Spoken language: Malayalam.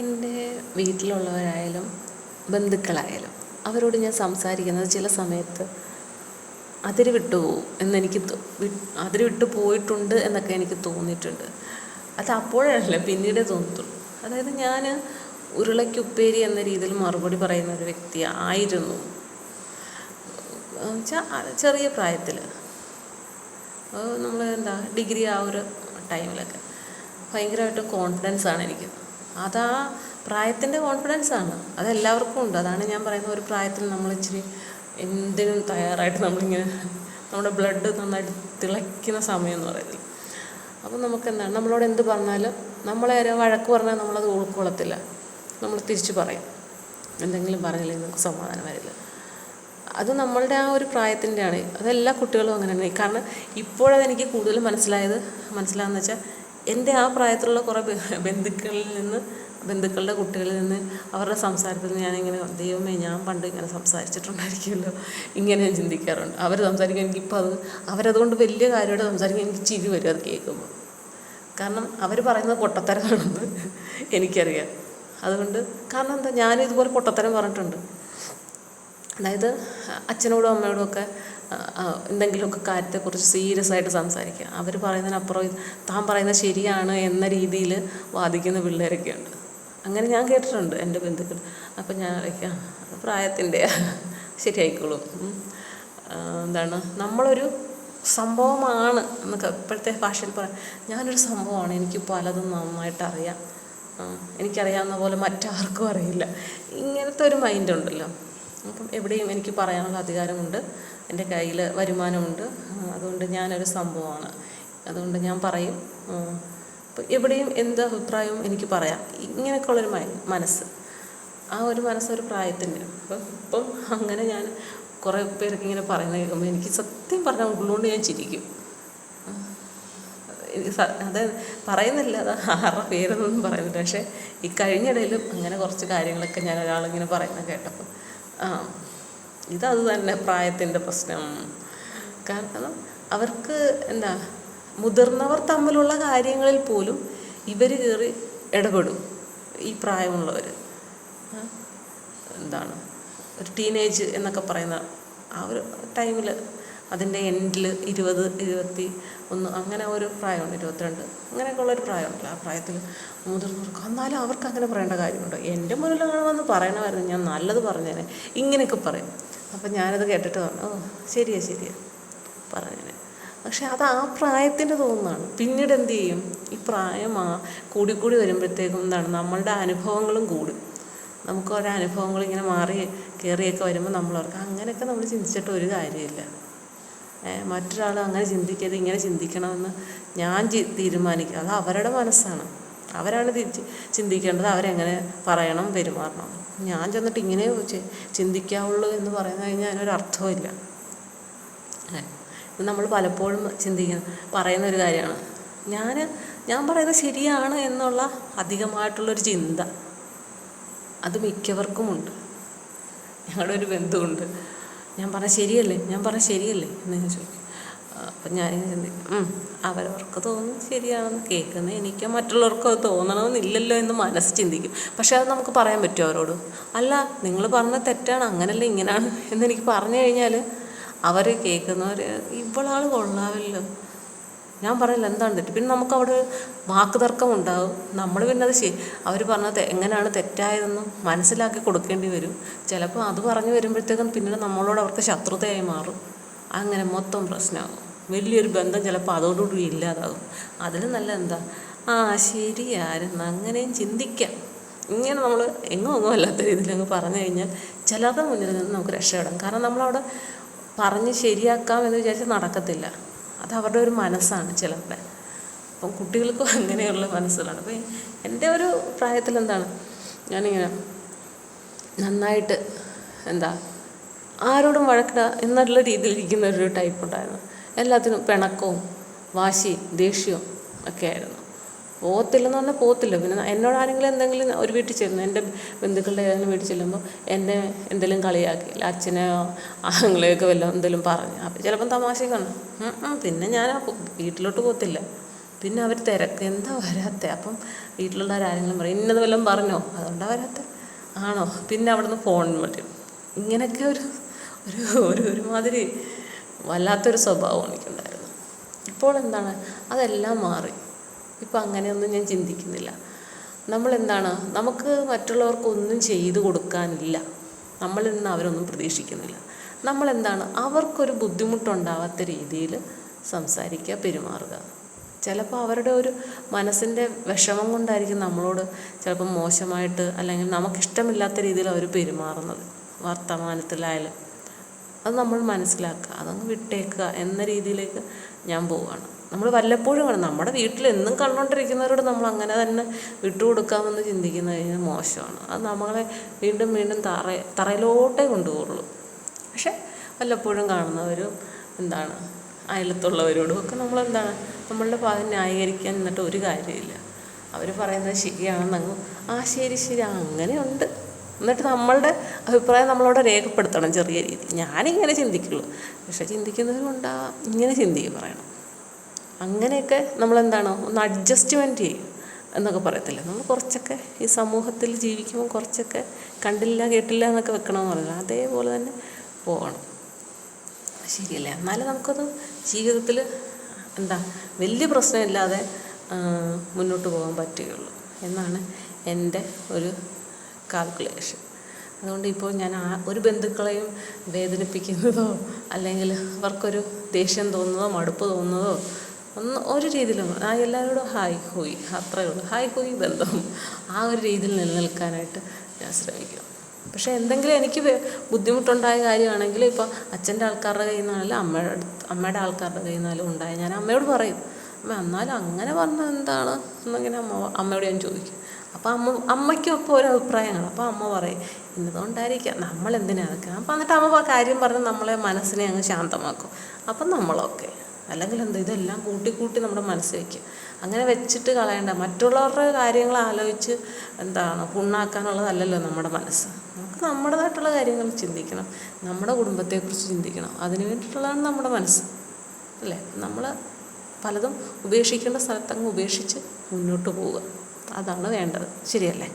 എൻ്റെ വീട്ടിലുള്ളവരായാലും ബന്ധുക്കളായാലും അവരോട് ഞാൻ സംസാരിക്കുന്നത് ചില സമയത്ത് അതിര് വിട്ടുപോകും എന്നെനിക്ക് അതിര് വിട്ടു പോയിട്ടുണ്ട് എന്നൊക്കെ എനിക്ക് തോന്നിയിട്ടുണ്ട്. അത് അപ്പോഴല്ല പിന്നീടേ തോന്നത്തുള്ളൂ. അതായത് ഞാൻ ഉരുളയ്ക്കുപ്പേരി എന്ന രീതിയിൽ മറുപടി പറയുന്ന ഒരു വ്യക്തി ആയിരുന്നു. ചെറിയ പ്രായത്തിൽ നമ്മൾ ഡിഗ്രി ആ ഒരു ടൈമിലൊക്കെ ഭയങ്കരമായിട്ട് കോൺഫിഡൻസാണ് എനിക്ക്. അതാ പ്രായത്തിൻ്റെ കോൺഫിഡൻസാണ്, അതെല്ലാവർക്കും ഉണ്ട്. അതാണ് ഞാൻ പറയുന്ന ഒരു പ്രായത്തിൽ നമ്മൾ ഇച്ചിരി എന്തിനും തയ്യാറായിട്ട് നമ്മളിങ്ങനെ നമ്മുടെ ബ്ലഡ് നന്നായിട്ട് തിളയ്ക്കുന്ന സമയം എന്ന് പറയുന്നത്. അപ്പം നമുക്കെന്താണ്, നമ്മളോട് എന്ത് പറഞ്ഞാലും നമ്മളെ വഴക്ക് പറഞ്ഞാൽ നമ്മളത് ഉൾക്കൊള്ളത്തില്ല, നമ്മൾ തിരിച്ചു പറയും. എന്തെങ്കിലും പറഞ്ഞില്ലെങ്കിൽ നമുക്ക് സമാധാനം വരില്ല. അത് നമ്മളുടെ ആ ഒരു പ്രായത്തിൻ്റെയാണ്. അതെല്ലാ കുട്ടികളും അങ്ങനെ തന്നെ. കാരണം ഇപ്പോഴതെനിക്ക് കൂടുതൽ മനസ്സിലാകുന്ന വെച്ചാൽ എൻ്റെ ആ പ്രായത്തിലുള്ള കുറേ ബന്ധുക്കളുടെ കുട്ടികളിൽ നിന്ന് അവരുടെ സംസാരത്തിൽ ഞാനിങ്ങനെ ദൈവമേ, ഞാൻ പണ്ട് ഇങ്ങനെ സംസാരിച്ചിട്ടുണ്ടായിരിക്കുമല്ലോ, ഇങ്ങനെ ഞാൻ ചിന്തിക്കാറുണ്ട്. അവർ സംസാരിക്കാൻ എനിക്കിപ്പോൾ അവരതുകൊണ്ട് വലിയ കാര്യമായിട്ട് സംസാരിക്കാൻ എനിക്ക് ചിരി വരും അത് കേൾക്കുമ്പോൾ. കാരണം അവർ പറയുന്നത് പൊട്ടത്തരമാണെന്ന് എനിക്കറിയാം. അതുകൊണ്ട് കാരണം എന്താ, ഞാനും ഇതുപോലെ പൊട്ടത്തരം പറഞ്ഞിട്ടുണ്ട്. അതായത് അച്ഛനോടും അമ്മയോടും ഒക്കെ എന്തെങ്കിലുമൊക്കെ കാര്യത്തെക്കുറിച്ച് സീരിയസ് ആയിട്ട് സംസാരിക്കുക, അവർ പറയുന്നതിനപ്പുറം താൻ പറയുന്നത് ശരിയാണ് എന്ന രീതിയിൽ വാദിക്കുന്ന പിള്ളേരൊക്കെ ഉണ്ട്. അങ്ങനെ ഞാൻ കേട്ടിട്ടുണ്ട് എൻ്റെ ബന്ധുക്കൾ. അപ്പം ഞാൻ വയ്ക്കാം പ്രായത്തിൻ്റെ ശരിയായിക്കോളും. നമ്മളൊരു സംഭവമാണ് എന്നൊക്കെ ഇപ്പോഴത്തെ ഭാഷയിൽ പറയാം. ഞാനൊരു സംഭവമാണ്, എനിക്ക് പലതും നന്നായിട്ട് അറിയാം, എനിക്കറിയാവുന്ന പോലെ മറ്റാർക്കും അറിയില്ല, ഇങ്ങനത്തെ ഒരു മൈൻഡുണ്ടല്ലോ. അപ്പം എവിടെയും എനിക്ക് പറയാനുള്ള അധികാരമുണ്ട്, എൻ്റെ കയ്യിൽ വരുമാനമുണ്ട്, അതുകൊണ്ട് ഞാനൊരു സംഭവമാണ്, അതുകൊണ്ട് ഞാൻ പറയും. അപ്പം എവിടെയും എന്ത് അഭിപ്രായവും എനിക്ക് പറയാം, ഇങ്ങനെയൊക്കെയുള്ളൊരു മനസ്സ്. ആ ഒരു മനസ്സൊരു പ്രായത്തിൻ്റെ. ഇപ്പം അങ്ങനെ ഞാൻ കുറേ പേരൊക്കെ ഇങ്ങനെ പറയുന്നത് കേൾക്കുമ്പോൾ എനിക്ക് സത്യം പറഞ്ഞാൽ ഉള്ളുകൊണ്ട് ഞാൻ ചിരിക്കും. അത് പറയുന്നില്ല, അത് ആരുടെ പേരൊന്നും പറയുന്നില്ല. പക്ഷേ ഈ കഴിഞ്ഞിടയിലും അങ്ങനെ കുറച്ച് കാര്യങ്ങളൊക്കെ ഞാൻ ഒരാളിങ്ങനെ പറയുന്നത് കേട്ടപ്പോൾ ഇതത് തന്നെ പ്രായത്തിൻ്റെ പ്രശ്നം. കാരണം അവർക്ക് മുതിർന്നവർ തമ്മിലുള്ള കാര്യങ്ങളിൽ പോലും ഇവർ കയറി ഇടപെടും. ഈ പ്രായമുള്ളവർ ഒരു ടീനേജ് എന്നൊക്കെ പറയുന്ന ആ ഒരു ടൈമിൽ, അതിൻ്റെ എൻഡിൽ 20, 21 അങ്ങനെ ഒരു പ്രായമുണ്ട്, 22 അങ്ങനെയൊക്കെ ഉള്ളൊരു പ്രായമുണ്ടല്ലോ. ആ പ്രായത്തിൽ മുതിർന്നവർക്ക് എന്നാലും അവർക്ക് അങ്ങനെ പറയേണ്ട കാര്യമുണ്ടോ? എൻ്റെ മുന്നിൽ അങ്ങനെ വന്ന് പറയണമായിരുന്നു, ഞാൻ നല്ലത് പറഞ്ഞേനെ, ഇങ്ങനെയൊക്കെ പറയും. അപ്പം ഞാനത് കേട്ടിട്ട് പറഞ്ഞു, ശരിയാ പറഞ്ഞേനെ. പക്ഷെ അത് ആ പ്രായത്തിൻ്റെ തോന്നുന്നതാണ്. പിന്നീട് എന്ത് ചെയ്യും, ഈ പ്രായം കൂടിക്കൂടി വരുമ്പോഴത്തേക്കും നമ്മളുടെ അനുഭവങ്ങളും കൂടും. നമുക്ക് ഓരോ അനുഭവങ്ങൾ ഇങ്ങനെ മാറി കയറിയൊക്കെ വരുമ്പോൾ നമ്മളവർക്ക് അങ്ങനെയൊക്കെ നമ്മൾ ചിന്തിച്ചിട്ട് ഒരു കാര്യമില്ല. മറ്റൊരാൾ അങ്ങനെ ചിന്തിക്കരുത്, ഇങ്ങനെ ചിന്തിക്കണമെന്ന് ഞാൻ തീരുമാനിക്കുക. അത് അവരുടെ മനസ്സാണ്, അവരാണ് ചിന്തിക്കേണ്ടത്, അവരെങ്ങനെ പറയണം, പെരുമാറണം. ഞാൻ ചെന്നിട്ട് ഇങ്ങനെ ചിന്തിക്കാവുള്ളൂ എന്ന് പറയുന്നത് കഴിഞ്ഞാൽ അതിനൊരർത്ഥമില്ല. ഇത് നമ്മൾ പലപ്പോഴും പറയുന്നൊരു കാര്യമാണ്. ഞാൻ പറയുന്നത് ശരിയാണ് എന്നുള്ള അധികമായിട്ടുള്ളൊരു ചിന്ത അത് മിക്കവർക്കുമുണ്ട്. ഞങ്ങളുടെ ഒരു ബന്ധുവുണ്ട്, ഞാൻ പറഞ്ഞ ശരിയല്ലേ എന്ന് ഞാൻ ചോദിക്കും. അപ്പം ഞാനിങ്ങനെ ചിന്തിക്കും, അവരവർക്ക് തോന്നും ശരിയാണെന്ന്, കേൾക്കുന്നത് എനിക്ക് മറ്റുള്ളവർക്കും അത് തോന്നണമെന്നില്ലല്ലോ എന്ന് മനസ്സ് ചിന്തിക്കും. പക്ഷെ അത് നമുക്ക് പറയാൻ പറ്റുമോ അവരോട്? അല്ല, നിങ്ങൾ പറഞ്ഞത് തെറ്റാണ്, അങ്ങനല്ല ഇങ്ങനെയാണ് എന്നെനിക്ക് പറഞ്ഞു കഴിഞ്ഞാൽ അവർ കേൾക്കുന്നവർ ഇവളാൾ കൊള്ളാമല്ലോ, ഞാൻ പറയില്ല എന്താണ് തെറ്റ്. പിന്നെ നമുക്കവിടെ വാക്ക് തർക്കം ഉണ്ടാകും. നമ്മൾ പിന്നെ അത് അവർ പറഞ്ഞത് എങ്ങനെയാണ് തെറ്റായതെന്നും മനസ്സിലാക്കി കൊടുക്കേണ്ടി വരും. ചിലപ്പോൾ അത് പറഞ്ഞു വരുമ്പോഴത്തേക്കും പിന്നീട് നമ്മളോട് അവർക്ക് ശത്രുതയായി മാറും. അങ്ങനെ മൊത്തം പ്രശ്നമാകും. വലിയൊരു ബന്ധം ചിലപ്പോൾ അതോടുകൂടി ഇല്ലാതാകും. അതിൽ നല്ല ശരിയായിരുന്നു, അങ്ങനെയും ചിന്തിക്കാം. ഇങ്ങനെ നമ്മൾ എങ്ങും അല്ലാത്ത രീതിയിലങ്ങ് പറഞ്ഞു കഴിഞ്ഞാൽ ചിലരുടെ മുന്നിൽ നിന്ന് നമുക്ക് രക്ഷപ്പെടാം. കാരണം നമ്മളവിടെ പറഞ്ഞ് ശരിയാക്കാമെന്ന് വിചാരിച്ചാൽ നടക്കത്തില്ല. അത് അവരുടെ ഒരു മനസ്സാണ് ചിലരുടെ. അപ്പം കുട്ടികൾക്കും അങ്ങനെയുള്ള മനസ്സുകളാണ്. അപ്പം എൻ്റെ ഒരു പ്രായത്തിൽ ഞാനിങ്ങനെ നന്നായിട്ട് ആരോടും വഴക്കിടുക എന്നുള്ള രീതിയിലിരിക്കുന്ന ഒരു ടൈപ്പ് ഉണ്ടായിരുന്നു. എല്ലാത്തിനും പിണക്കവും വാശിയും ദേഷ്യവും ഒക്കെ ആയിരുന്നു. പോകത്തില്ലെന്ന് പറഞ്ഞാൽ പോകത്തില്ല. പിന്നെ എന്നോട് ആരെങ്കിലും എന്തെങ്കിലും ഒരു വീട്ടിൽ ചെല്ലുന്നു, എൻ്റെ ബന്ധുക്കളുടെ ഏതെങ്കിലും വീട്ടിൽ ചെല്ലുമ്പോൾ എന്നെ എന്തെങ്കിലും കളിയാക്കിയില്ല, അച്ഛനെയോ ആങ്ങളെയൊക്കെ വല്ലതും എന്തെങ്കിലും പറഞ്ഞു, അപ്പോൾ ചിലപ്പം തമാശക്കാണ്, പിന്നെ ഞാൻ വീട്ടിലോട്ട് പോകത്തില്ല. പിന്നെ അവർ തിരക്ക്, എന്താ വരാത്തെ? അപ്പം വീട്ടിലുള്ളവരാരെങ്കിലും പറയും ഇന്നത് വല്ലതും പറഞ്ഞോ, അതുകൊണ്ടാണ് വരാത്തെ ആണോ? പിന്നെ അവിടെ നിന്ന് ഫോൺ വരും. ഇങ്ങനെയൊക്കെ ഒരു ഒരു ഒരുമാതിരി വല്ലാത്തൊരു സ്വഭാവം എനിക്കുണ്ടായിരുന്നു. ഇപ്പോൾ എന്താണ്, അതെല്ലാം മാറി. ഇപ്പം അങ്ങനെയൊന്നും ഞാൻ ചിന്തിക്കുന്നില്ല. നമ്മളെന്താണ്, നമുക്ക് മറ്റുള്ളവർക്കൊന്നും ചെയ്തു കൊടുക്കാനില്ല, നമ്മളിൽ നിന്ന് അവരൊന്നും പ്രതീക്ഷിക്കുന്നില്ല. നമ്മളെന്താണ്, അവർക്കൊരു ബുദ്ധിമുട്ടുണ്ടാവാത്ത രീതിയിൽ സംസാരിക്കുക, പെരുമാറുക. ചിലപ്പോൾ അവരുടെ ഒരു മനസ്സിൻ്റെ വിഷമം കൊണ്ടായിരിക്കും നമ്മളോട് ചിലപ്പോൾ മോശമായിട്ട് അല്ലെങ്കിൽ നമുക്കിഷ്ടമില്ലാത്ത രീതിയിൽ അവർ പെരുമാറുന്നത്, വർത്തമാനത്തിലായാലും. അത് നമ്മൾ മനസ്സിലാക്കുക, അതങ്ങ് വിട്ടേക്കുക എന്ന രീതിയിലേക്ക് ഞാൻ പോവുകയാണ്. നമ്മൾ വല്ലപ്പോഴും വേണം, നമ്മുടെ വീട്ടിൽ എന്നും കണ്ടുകൊണ്ടിരിക്കുന്നവരോട് നമ്മൾ അങ്ങനെ തന്നെ വിട്ടുകൊടുക്കാമെന്ന് ചിന്തിക്കുന്നത് കഴിഞ്ഞാൽ മോശമാണ്. അത് നമ്മളെ വീണ്ടും വീണ്ടും തറയിലോട്ടേ കൊണ്ടുപോകുള്ളൂ. പക്ഷെ വല്ലപ്പോഴും കാണുന്നവരും എന്താണ് അയലത്തുള്ളവരോടും ഒക്കെ നമ്മളെന്താണ് നമ്മളുടെ ഭാഗം ന്യായീകരിക്കാൻ നിന്നിട്ട് ഒരു കാര്യമില്ല. അവർ പറയുന്നത് ശരിയാണെന്നങ്ങ് ശരി അങ്ങനെയുണ്ട്. എന്നിട്ട് നമ്മളുടെ അഭിപ്രായം നമ്മളോട് രേഖപ്പെടുത്തണം ചെറിയ രീതിയിൽ. ഞാനിങ്ങനെ ചിന്തിക്കുള്ളൂ, പക്ഷെ ചിന്തിക്കുന്നവരുണ്ടാ ഇങ്ങനെ ചിന്തിക്കും പറയണം. അങ്ങനെയൊക്കെ നമ്മളെന്താണ് ഒന്ന് അഡ്ജസ്റ്റ്മെൻറ്റ് ചെയ്യും എന്നൊക്കെ പറയത്തില്ല. നമ്മൾ കുറച്ചൊക്കെ ഈ സമൂഹത്തിൽ ജീവിക്കുമ്പോൾ കുറച്ചൊക്കെ കണ്ടില്ല കേട്ടില്ല എന്നൊക്കെ വെക്കണമെന്ന് പറഞ്ഞില്ല, അതേപോലെ തന്നെ പോകണം. ശരിയല്ലേ? എന്നാലും നമുക്കത് ജീവിതത്തിൽ വലിയ പ്രശ്നമില്ലാതെ മുന്നോട്ട് പോകാൻ പറ്റുകയുള്ളൂ എന്നാണ് എൻ്റെ ഒരു കാൽക്കുലേഷൻ. അതുകൊണ്ട് ഇപ്പോൾ ഞാൻ ഒരു ബന്ധുക്കളെയും വേദനിപ്പിക്കുന്നതോ അല്ലെങ്കിൽ അവർക്കൊരു ദേഷ്യം തോന്നുന്നതോ മടുപ്പ് തോന്നുന്നതോ ഒരു രീതിയിലും എല്ലാവരോടും ഹായ് ഹൂയ്, അത്രയേ ഉള്ളൂ. ഹായ് ഹൂയ് ബന്ധം ഒരു രീതിയിൽ നിലനിൽക്കാനായിട്ട് ഞാൻ ശ്രമിക്കും. പക്ഷേ എന്തെങ്കിലും എനിക്ക് ബുദ്ധിമുട്ടുണ്ടായ കാര്യമാണെങ്കിൽ ഇപ്പോൾ അച്ഛൻ്റെ ആൾക്കാരുടെ കയ്യിൽ നിന്നാണെങ്കിലും അമ്മയുടെ ആൾക്കാരുടെ കയ്യിൽ നിന്നാലും ഉണ്ടായി ഞാൻ അമ്മയോട് പറയും. എന്നാലും അങ്ങനെ പറഞ്ഞാൽ എന്താണ് എന്നിങ്ങനെ അമ്മയോട് ഞാൻ ചോദിക്കും. അപ്പോൾ അമ്മയ്ക്കും അപ്പോൾ ഓരോ അഭിപ്രായങ്ങൾ. അപ്പോൾ അമ്മ പറയും ഇന്നതുകൊണ്ടായിരിക്കാം, നമ്മളെന്തിനാ അതൊക്കെ. അപ്പോൾ എന്നിട്ട് അമ്മ കാര്യം പറഞ്ഞ് നമ്മളെ മനസ്സിനെ അങ്ങ് ശാന്തമാക്കും. അപ്പം നമ്മളൊക്കെ അല്ലെങ്കിൽ ഇതെല്ലാം കൂട്ടി നമ്മുടെ മനസ്സിൽ വയ്ക്കും. അങ്ങനെ വെച്ചിട്ട് കളയണ്ട. മറ്റുള്ളവരുടെ കാര്യങ്ങൾ ആലോചിച്ച് പുണ്ണാക്കാനുള്ളതല്ലല്ലോ നമ്മുടെ മനസ്സ്. നമുക്ക് നമ്മുടേതായിട്ടുള്ള കാര്യങ്ങൾ ചിന്തിക്കണം, നമ്മുടെ കുടുംബത്തെക്കുറിച്ച് ചിന്തിക്കണം. അതിന് വേണ്ടിയിട്ടുള്ളതാണ് നമ്മുടെ മനസ്സ്, അല്ലേ? നമ്മൾ പലതും ഉപേക്ഷിക്കേണ്ട സ്ഥലത്തങ്ങ് ഉപേക്ഷിച്ച് മുന്നോട്ട് പോവുക, അതാണ് വേണ്ടത്. ശരിയല്ലേ?